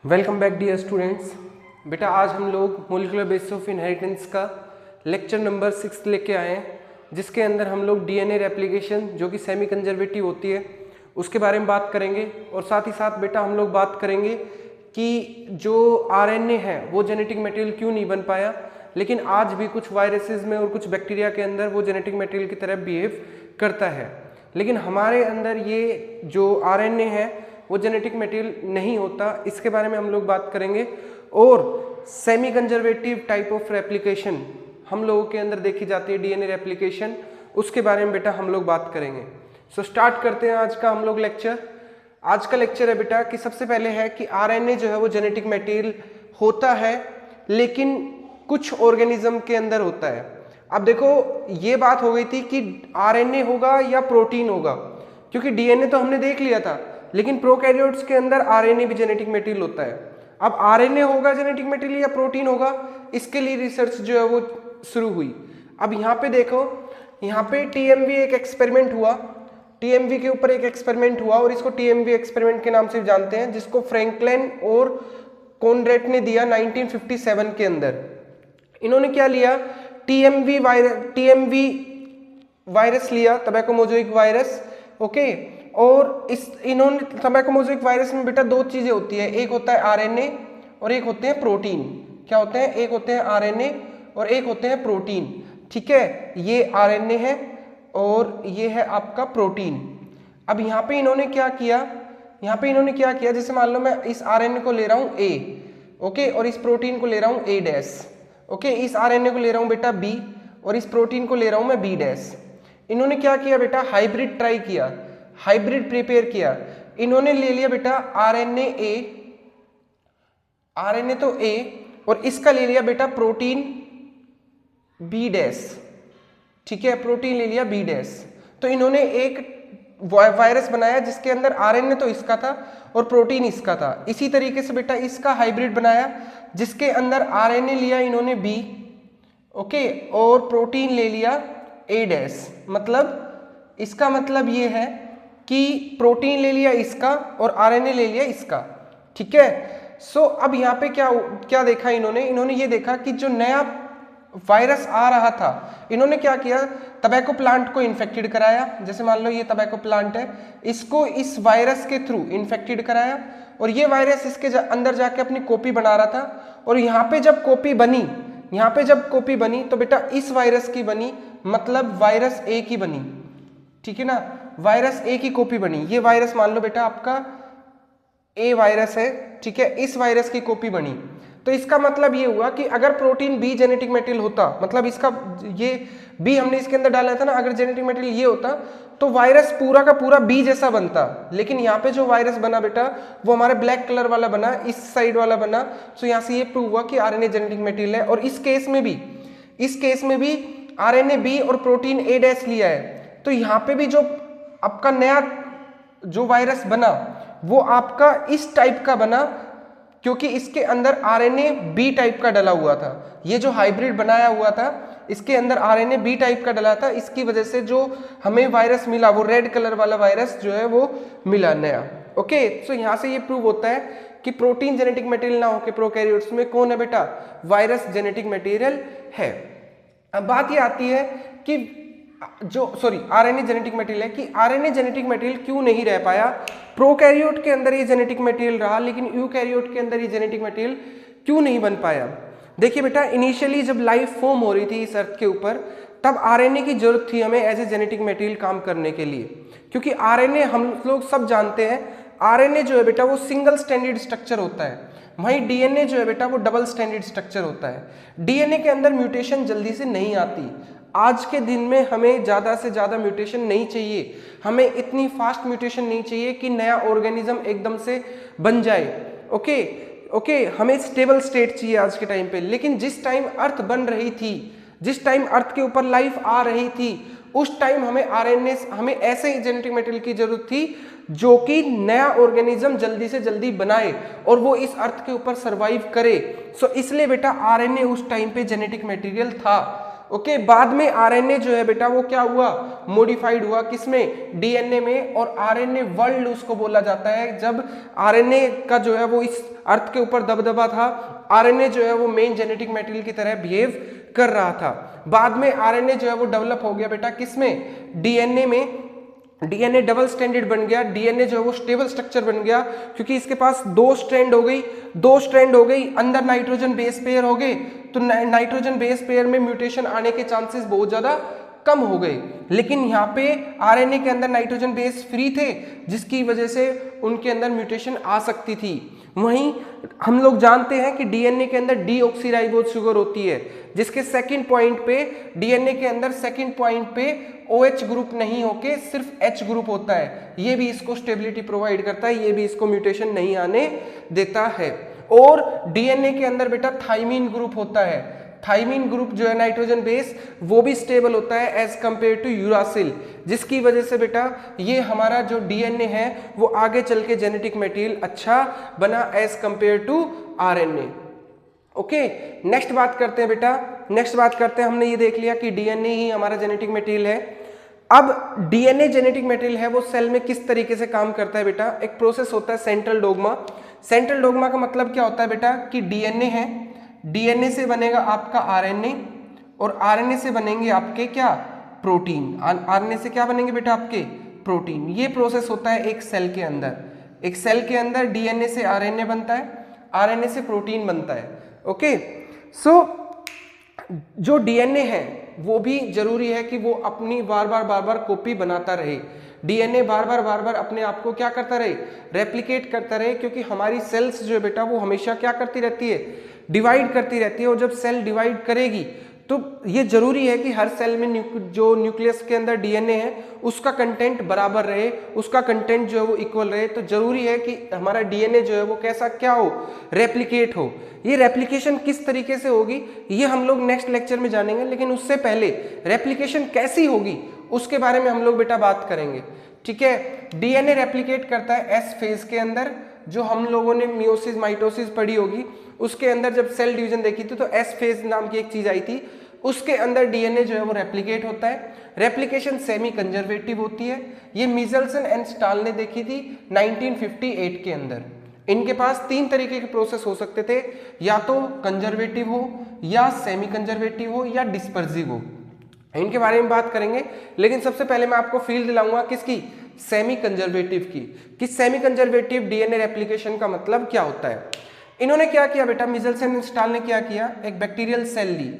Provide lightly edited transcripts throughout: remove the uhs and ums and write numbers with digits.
Welcome back dear students. बेटा आज हम लोग मोलिकुलर बेसिस ऑफ इनहेरिटेंस का लेक्चर नंबर 6 लेके आए हैं, जिसके अंदर हम लोग डीएनए रेप्लिकेशन जो कि सेमी कंजर्वेटिव होती है उसके बारे में बात करेंगे। और साथ ही साथ बेटा हम लोग बात करेंगे कि जो आरएनए है वो जेनेटिक मटेरियल क्यों नहीं बन पाया, लेकिन आज भी कुछ वायरसेस में और कुछ बैक्टीरिया के अंदर वो जेनेटिक मटेरियल की तरह बिहेव करता है, लेकिन हमारे अंदर ये जो आरएनए है वो जेनेटिक मटेरियल नहीं होता। इसके बारे में हम लोग बात करेंगे। और semi conservative type of replication हम लोगों के अंदर देखी जाती है, डीएनए रेप्लिकेशन, उसके बारे में बेटा हम लोग बात करेंगे। सो स्टार्ट करते हैं आज का हम लोग लेक्चर। आज का लेक्चर है बेटा कि सबसे पहले है कि आरएनए जो है वो जेनेटिक मटेरियल होता है, लेकिन कुछ ऑर्गेनिज्म के अंदर होता है। अब देखो ये बात हो गई थी कि आरएनए होगा या प्रोटीन होगा, क्योंकि डीएनए तो हमने देख लिया था, लेकिन प्रोकैरियोट्स के अंदर आरएनए भी जेनेटिक मटेरियल होता है। अब आरएनए होगा जेनेटिक मटेरियल या प्रोटीन होगा, इसके लिए रिसर्च जो है वो शुरू हुई। अब यहाँ पे देखो, यहाँ पे टीएमवी एक एक्सपेरिमेंट हुआ, टीएमवी के ऊपर एक एक्सपेरिमेंट हुआ और इसको टीएमवी एक्सपेरिमेंट के नाम से जानते हैं, जिसको फ्रैंकलिन और कॉनरेड ने दिया 1957 के अंदर। इन्होंने क्या लिया, टीएमवी वायरस लिया, टबैको मोज़ेक वायरस, ओके। और इन्होंने टबैको मोज़ेक वायरस में बेटा दो चीजें होती है, एक होता है आरएनए और एक होते हैं प्रोटीन। क्या होते हैं? एक होते हैं आरएनए और एक होते हैं प्रोटीन, ठीक है। ये आरएनए है और ये है आपका प्रोटीन। अब यहाँ पे इन्होंने क्या किया, जैसे मान लो मैं इस आरएनए को ले रहा हूँ ए, ओके, और इस प्रोटीन को ले रहा हूँ ए डैश, ओके। इस आरएनए को ले रहा हूँ बेटा बी और इस प्रोटीन को ले रहा हूँ मैं बी डैश। इन्होंने क्या किया बेटा, हाइब्रिड ट्राई किया, हाइब्रिड प्रिपेयर किया। इन्होंने ले लिया बेटा आरएनए तो ए और इसका ले लिया बेटा प्रोटीन बी डैश, ठीक है, प्रोटीन ले लिया बी डैश। तो इन्होंने एक वायरस बनाया जिसके अंदर आरएनए तो इसका था और प्रोटीन इसका था। इसी तरीके से बेटा इसका हाइब्रिड बनाया जिसके अंदर आरएनए लिया इन्होंने बी, ओके, और प्रोटीन ले लिया ए डैश। मतलब इसका मतलब ये है कि प्रोटीन ले लिया इसका और आरएनए ले लिया इसका, ठीक है। सो अब यहाँ पे क्या देखा इन्होंने ये देखा कि जो नया वायरस आ रहा था, इन्होंने क्या किया, टबैको प्लांट को इन्फेक्टेड कराया। जैसे मान लो ये टबैको प्लांट है, इसको इस वायरस के थ्रू इन्फेक्टेड कराया और ये वायरस इसके अंदर जाके अपनी कॉपी बना रहा था। और यहाँ पे जब कॉपी बनी तो बेटा इस वायरस की बनी, मतलब वायरस ए की बनी, ठीक है ना, वायरस ए की कॉपी बनी। ये वायरस मान लो बेटा आपका ए वायरस है, ठीक है, इस वायरस की कॉपी बनी। तो इसका मतलब ये हुआ कि अगर प्रोटीन बी जेनेटिक मटेरियल होता, मतलब इसका ये बी हमने इसके अंदर डाला था ना, अगर जेनेटिक मटेरियल ये होता तो वायरस पूरा का पूरा बी जैसा बनता। लेकिन यहाँ पे जो वायरस बना बेटा वो हमारे ब्लैक कलर वाला बना, इस साइड वाला बना। सो यहाँ से ये प्रूव हुआ कि आरएनए जेनेटिक मटेरियल है। और इस केस में भी आरएनए बी और प्रोटीन ए डैश लिया है। तो यहाँ पे भी जो आपका नया जो वायरस बना वो आपका इस टाइप का बना, क्योंकि इसके अंदर आरएनए बी टाइप का डला हुआ था। ये जो हाइब्रिड बनाया हुआ था इसके अंदर आरएनए बी टाइप का डला था, इसकी वजह से जो हमें वायरस मिला वो रेड कलर वाला वायरस जो है वो मिला नया, ओके। सो यहाँ से ये प्रूव होता है कि प्रोटीन जेनेटिक मटेरियल ना होकर प्रोकैरियोट्स में कौन है बेटा, वायरस जेनेटिक मटेरियल है। अब बात ये आती है कि आरएनए जेनेटिक मटेरियल है कि आरएनए जेनेटिक मटेरियल क्यों नहीं रह पाया। प्रोकैरियोट के अंदर ये जेनेटिक मटेरियल रहा, लेकिन यूकैरियोट के अंदर ये जेनेटिक मटेरियल क्यों नहीं बन पाया। देखिए बेटा, इनिशियली जब लाइफ फॉर्म हो रही थी इस अर्थ के ऊपर, तब आरएनए की जरूरत थी हमें एज ए जेनेटिक मटेरियल काम करने के लिए, क्योंकि आरएनए हम लोग सब जानते हैं, आरएनए जो है बेटा वो सिंगल स्टैंडर्ड स्ट्रक्चर होता है, वहीं डीएनए जो है बेटा वो डबल स्टैंडर्ड स्ट्रक्चर होता है। डीएनए के अंदर म्यूटेशन जल्दी से नहीं आती। आज के दिन में हमें ज़्यादा से ज़्यादा म्यूटेशन नहीं चाहिए, हमें इतनी फास्ट म्यूटेशन नहीं चाहिए कि नया ऑर्गेनिज्म एकदम से बन जाए, ओके। हमें स्टेबल स्टेट चाहिए आज के टाइम पे। लेकिन जिस टाइम अर्थ बन रही थी, जिस टाइम अर्थ के ऊपर लाइफ आ रही थी, उस टाइम हमें ऐसे जेनेटिक मटेरियल की जरूरत थी जो कि नया ऑर्गेनिज्म जल्दी से जल्दी बनाए और वो इस अर्थ के ऊपर सरवाइव करे। सो इसलिए बेटा आरएनए उस टाइम पे जेनेटिक मटेरियल था, ओके, बाद में आरएनए जो है बेटा वो क्या हुआ, मॉडिफाइड हुआ, किसमें, डीएनए में। और आरएनए वर्ल्ड उसको बोला जाता है। जब आरएनए का जो है वो इस अर्थ के ऊपर दबदबा था, आरएनए जो है वो मेन जेनेटिक मटेरियल की तरह बिहेव कर रहा था। बाद में आरएनए जो है वो डेवलप हो गया बेटा किसमें, डीएनए में। डीएनए डबल स्ट्रैंडेड बन गया, डीएनए जो है वो स्टेबल स्ट्रक्चर बन गया, क्योंकि इसके पास दो स्ट्रैंड हो गई, अंदर नाइट्रोजन बेस पेयर हो गए, तो नाइट्रोजन बेस पेयर में म्यूटेशन आने के चांसेस बहुत ज्यादा कम हो गए। लेकिन यहाँ पे आरएनए के अंदर नाइट्रोजन बेस फ्री थे, जिसकी वजह से उनके अंदर म्यूटेशन आ सकती थी। वहीं हम लोग जानते हैं कि डीएनए के अंदर डीऑक्सीराइबोज शुगर होती है, जिसके सेकंड पॉइंट पे, डीएनए के अंदर सेकंड पॉइंट पे OH ग्रुप नहीं होके सिर्फ H ग्रुप होता है। ये भी इसको स्टेबिलिटी प्रोवाइड करता है, ये भी इसको म्यूटेशन नहीं आने देता है। और डीएनए के अंदर बेटा थाइमीन ग्रुप होता है, थाइमीन ग्रुप जो है नाइट्रोजन बेस, वो भी स्टेबल होता है एज कंपेयर टू यूरासिल, जिसकी वजह से बेटा ये हमारा जो डीएनए है वो आगे चल के जेनेटिक मटेरियल अच्छा बना as compared to RNA. Okay, next बात करते हैं बेटा, नेक्स्ट बात करते हैं, हमने ये देख लिया कि डीएनए ही हमारा जेनेटिक मटेरियल है। अब डीएनए जेनेटिक मटेरियल है वो सेल में किस तरीके से काम करता है बेटा, एक प्रोसेस होता है सेंट्रल डोग्मा। सेंट्रल डोग्मा का मतलब क्या होता है बेटा कि डीएनए है, डीएनए से बनेगा आपका आरएनए, और आरएनए से बनेंगे आपके क्या, प्रोटीन। आरएनए से क्या बनेंगे बेटा आपके, प्रोटीन। ये प्रोसेस होता है एक सेल के अंदर। एक सेल के अंदर डीएनए से आरएनए बनता है, आरएनए से प्रोटीन बनता है। ओके, सो जो डीएनए है वो भी जरूरी है कि वो अपनी बार बार कॉपी बनाता रहे। डीएनए बार बार अपने आप को क्या करता रहे, रेप्लिकेट करता रहे, क्योंकि हमारी सेल्स जो है बेटा वो हमेशा क्या करती रहती है, डिवाइड करती रहती है। और जब सेल डिवाइड करेगी तो ये जरूरी है कि हर सेल में जो न्यूक्लियस के अंदर डीएनए है उसका कंटेंट बराबर रहे, उसका कंटेंट जो है वो इक्वल रहे। तो जरूरी है कि हमारा डीएनए जो है वो कैसा क्या हो, रेप्लिकेट हो। ये रेप्लिकेशन किस तरीके से होगी ये हम लोग नेक्स्ट लेक्चर में जानेंगे, लेकिन उससे पहले रेप्लिकेशन कैसी होगी उसके बारे में हम लोग बेटा बात करेंगे। ठीक है, डीएनए रेप्लिकेट करता है एस फेज के अंदर, जो हम लोगों ने मियोसिस माइटोसिस पढ़ी होगी, उसके अंदर जब सेल डिवीजन देखी थी तो एस फेज नाम की एक चीज आई थी, उसके अंदर डीएनए जो है वो रेप्लिकेट होता है। रेप्लिकेशन सेमी कंजर्वेटिव होती है। ये मिचेल्सन एंड स्टाल ने देखी थी 1958 के अंदर। इनके पास तीन तरीके के प्रोसेस हो सकते थे, या तो कंजर्वेटिव हो, या सेमी कंजर्वेटिव हो, या डिस्पर्सिव हो। इनके बारे में बात करेंगे, लेकिन सबसे पहले मैं आपको फील दिलाऊंगा किसकी, सेमी कंजर्वेटिव की, कि सेमी कंजर्वेटिव डीएनए रेप्लिकेशन का मतलब क्या होता है। इन्होंने क्या किया बेटा, मिचेल्सन एंड स्टाल ने क्या किया, एक बैक्टीरियल सेल ली,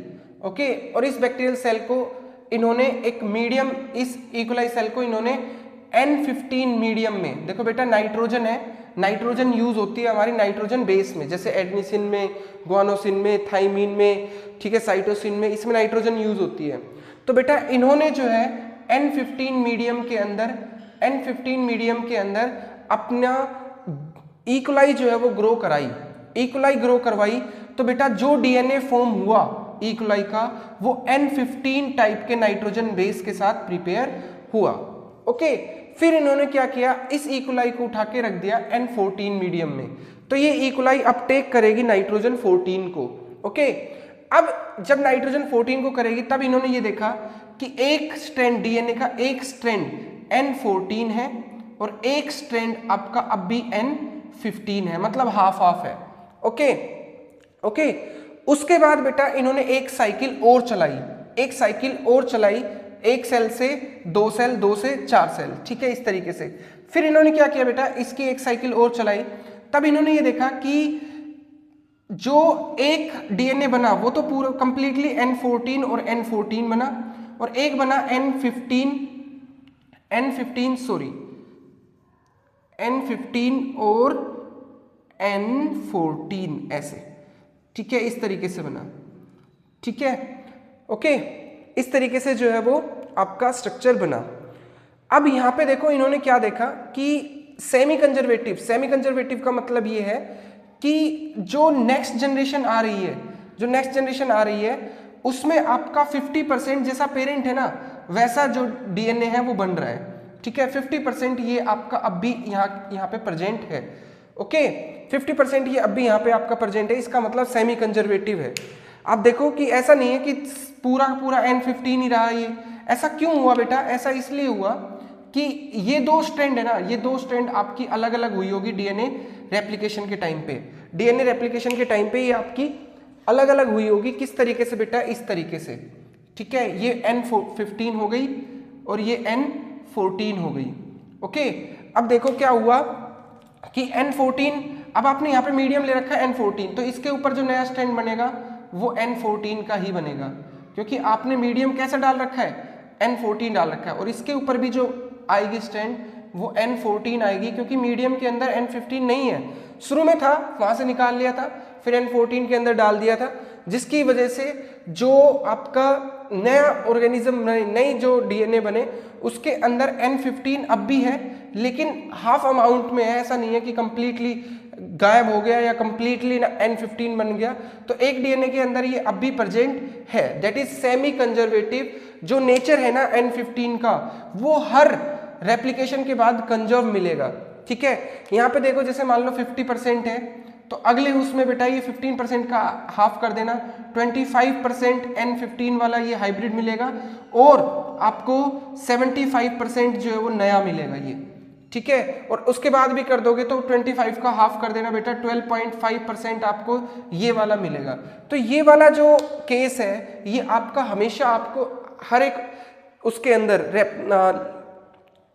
ओके, और इस बैक्टीरियल सेल को इन्होंने एक मीडियम, इस इकोलाई सेल को इन्होंने N15 मीडियम में, देखो बेटा नाइट्रोजन है, नाइट्रोजन यूज होती है हमारी नाइट्रोजन बेस में, जैसे एडनिसिन में, गुआनोसिन में, थाइमीन में, ठीक है, साइटोसिन में, इसमें नाइट्रोजन यूज होती है। तो बेटा इन्होंने जो है N15 मीडियम के अंदर अपना इकोलाई जो है वो ग्रो कराई, इकोलाई ग्रो करवाई। तो बेटा जो डीएनए फॉर्म हुआ इकोलाई का वो N15 टाइप के नाइट्रोजन बेस के साथ प्रिपेयर हुआ। ओके, फिर इन्होंने क्या किया, इस इकोलाई को उठा के रख दिया N14 मीडियम में, तो ये इकोलाई अपटेक करेगी नाइट्रोजन 14 को। ओके, अब जब नाइट्रोजन 14 को करेगी तब इन्होंने ये देखा कि एक स्ट्रैंड डीएनए का, एक स्ट्रैंड N14 है और एक स्ट्रैंड आपका अब भी N15 है, मतलब हाफ हाफ है। ओके ओके, उसके बाद बेटा इन्होंने एक साइकिल और चलाई, एक साइकिल और चलाई, एक सेल से दो सेल, दो से चार सेल, ठीक है, इस तरीके से। फिर इन्होंने क्या किया बेटा, इसकी एक साइकिल और चलाई, तब इन्होंने ये देखा कि जो एक डीएनए बना वो तो पूरा कंप्लीटली N14 और N14 बना, और एक बना N15 और N14 ऐसे, ठीक है, इस तरीके से बना, ठीक है, ओके, इस तरीके से जो है वो आपका स्ट्रक्चर बना। अब यहां पे देखो इन्होंने क्या देखा कि सेमी कंजर्वेटिव, सेमी कंजर्वेटिव का मतलब ये है कि जो नेक्स्ट जनरेशन आ रही है, जो नेक्स्ट जनरेशन आ रही है उसमें आपका 50% जैसा पेरेंट है ना वैसा जो डीएनए है वो बन रहा है, ठीक है, 50% ये आपका अब भी यहाँ पे प्रेजेंट है। ओके, 50% ये अब भी यहाँ पे आपका प्रेजेंट है, इसका मतलब सेमी कंजर्वेटिव है। आप देखो कि ऐसा नहीं है कि पूरा पूरा N15 ही रहा ये। ऐसा क्यों हुआ बेटा? ऐसा इसलिए हुआ कि ये दो स्ट्रैंड है ना, ये दो स्ट्रैंड आपकी अलग अलग हुई होगी डीएनए रेप्लिकेशन के टाइम पे। डीएनए रेप्लिकेशन के टाइम पे ये आपकी अलग अलग हुई होगी। किस तरीके से बेटा? इस तरीके से, ठीक है। ये N15 हो गई और ये N14 हो गई। ओके, अब देखो क्या हुआ कि N14, अब आपने यहाँ पे मीडियम ले रखा है N14, तो इसके ऊपर जो नया स्ट्रैंड बनेगा वो N14 का ही बनेगा, क्योंकि आपने मीडियम कैसा डाल रखा है? N14 डाल रखा है। और इसके ऊपर भी जो आएगी स्ट्रैंड वो N14 आएगी, क्योंकि मीडियम के अंदर N15 नहीं है। शुरू में था, वहां से निकाल लिया था, फिर N14 के अंदर डाल दिया था, जिसकी वजह से जो आपका नया ऑर्गेनिज्म, नई जो डीएनए बने उसके अंदर N15 अब भी है, लेकिन हाफ अमाउंट में है। ऐसा नहीं है कि कंप्लीटली गायब हो गया या कंप्लीटली N15 बन गया। तो एक डीएनए के अंदर ये अब भी प्रेजेंट है, दैट इज सेमी कंजर्वेटिव। जो नेचर है ना N15 का, वो हर रेप्लिकेशन के बाद कंजर्व मिलेगा, ठीक है। यहाँ पे देखो, जैसे मान लो 50% है, तो अगले उसमें बेटा ये 15% का हाफ कर देना, 25% N15 वाला ये हाइब्रिड मिलेगा, और आपको 75% जो है वो नया मिलेगा ये, ठीक है। और उसके बाद भी कर दोगे तो 25 का हाफ कर देना बेटा, 12.5% आपको ये वाला मिलेगा। तो ये वाला जो केस है ये आपका हमेशा आपको हर एक उसके अंदर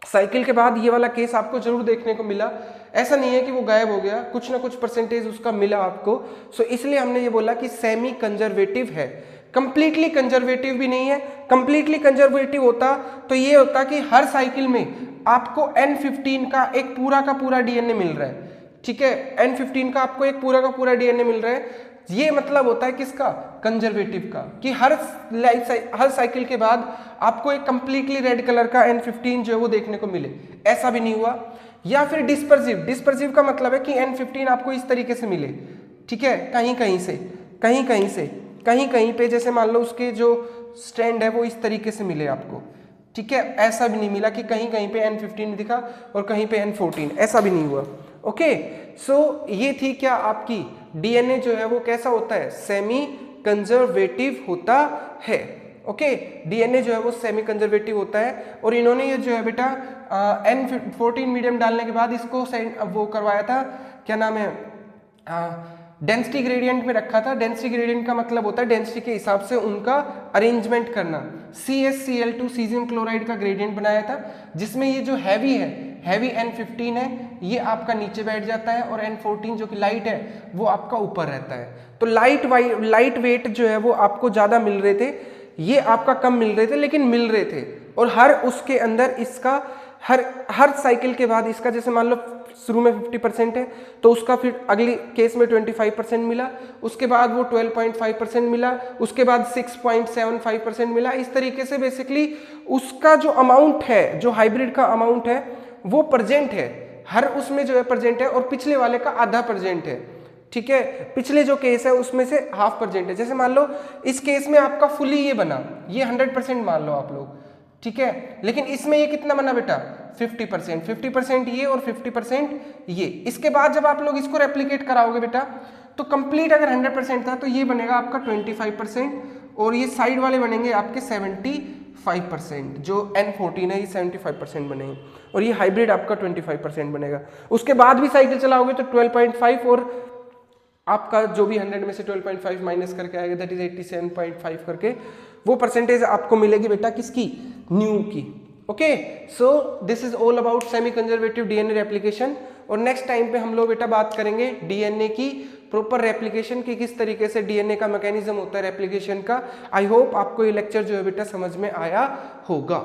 साइकिल के बाद ये वाला केस आपको जरूर देखने को मिला। ऐसा नहीं है कि वो गायब हो गया, कुछ ना कुछ परसेंटेज उसका मिला आपको। सो इसलिए हमने ये बोला कि सेमी कंजर्वेटिव है, कंप्लीटली कंजर्वेटिव भी नहीं है। कंप्लीटली कंजर्वेटिव होता तो ये होता कि हर साइकिल में आपको N15 का एक पूरा का पूरा डीएनए मिल रहा है, ठीक है। N15 का आपको एक पूरा का पूरा डीएनए मिल रहा है। ये मतलब होता है किसका? कंजर्वेटिव का, कि हर साइकिल के बाद आपको एक कंप्लीटली रेड कलर का N15 जो है वो देखने को मिले। ऐसा भी नहीं हुआ। या फिर डिस्पर्सिव, डिस्पर्सिव का मतलब है कि N15 आपको इस तरीके से मिले, ठीक है, कहीं कहीं से, कहीं कहीं से, कहीं कहीं पे, जैसे मान लो उसके जो स्ट्रैंड है वो इस तरीके से मिले आपको, ठीक है। ऐसा भी नहीं मिला कि कहीं कहीं पे N15 दिखा और कहीं पे N14, ऐसा भी नहीं हुआ। ओके, सो ये थी क्या आपकी डीएनए जो है वो कैसा होता है? सेमी कंजर्वेटिव होता है। ओके, डीएनए जो है वो सेमी कंजर्वेटिव होता है। और इन्होंने ये जो है बेटा N14 मीडियम डालने के बाद इसको वो करवाया था, क्या नाम है, डेंसिटी ग्रेडियंट में रखा था। डेंसिटी ग्रेडियंट का मतलब होता है डेंसिटी के हिसाब से उनका अरेंजमेंट करना। CaCl2 सीजियम क्लोराइड का ग्रेडियंट बनाया था, जिसमें ये जो हैवी है, हैवी N15 है, ये आपका नीचे बैठ जाता है, और N14 जो कि लाइट है वो आपका ऊपर रहता है। तो लाइट वेट जो है वो आपको ज्यादा मिल रहे थे, ये आपका कम मिल रहे थे, लेकिन मिल रहे थे। और हर उसके अंदर इसका हर साइकिल के बाद इसका, जैसे मान लो शुरू में 50% है, तो उसका फिर अगली केस में 25% मिला, उसके बाद वो 12.5% मिला, उसके बाद 6.75% मिला। इस तरीके से बेसिकली उसका जो अमाउंट है, जो हाइब्रिड का अमाउंट है वो प्रेजेंट है, हर उसमें जो है प्रेजेंट है, और पिछले वाले का आधा प्रेजेंट है, ठीक है। पिछले जो केस है उसमें से हाफ प्रेजेंट है। जैसे मान लो इस केस में आपका फुली ये बना, ये 100% मान लो आप लोग, ठीक है, लेकिन इसमें ये कितना बना बेटा? 50%, 50% ये और 50% ये। इसके बाद जब आप लोग इसको रेप्लिकेट कराओगे बेटा, तो कंप्लीट अगर 100% था तो ये बनेगा आपका 25%, और ये साइड वाले बनेंगे आपके 75%। जो N14 है ये 75% बनेंगे, और ये हाइब्रिड आपका 25% बनेगा। उसके बाद भी साइकिल चलाओगे तो 12.5, और आपका जो भी 100 में से 12.5 माइनस करके आएगा, दैट इज 87.5 करके वो परसेंटेज आपको मिलेगी बेटा किसकी? न्यू की। Okay, so this is all about semi conservative DNA replication. और नेक्स्ट टाइम पे हम लोग बेटा बात करेंगे डीएनए की प्रॉपर रेप्लिकेशन की, किस तरीके से डीएनए का मैकेनिज्म होता है रेप्लिकेशन का। आई होप आपको ये लेक्चर जो है बेटा समझ में आया होगा।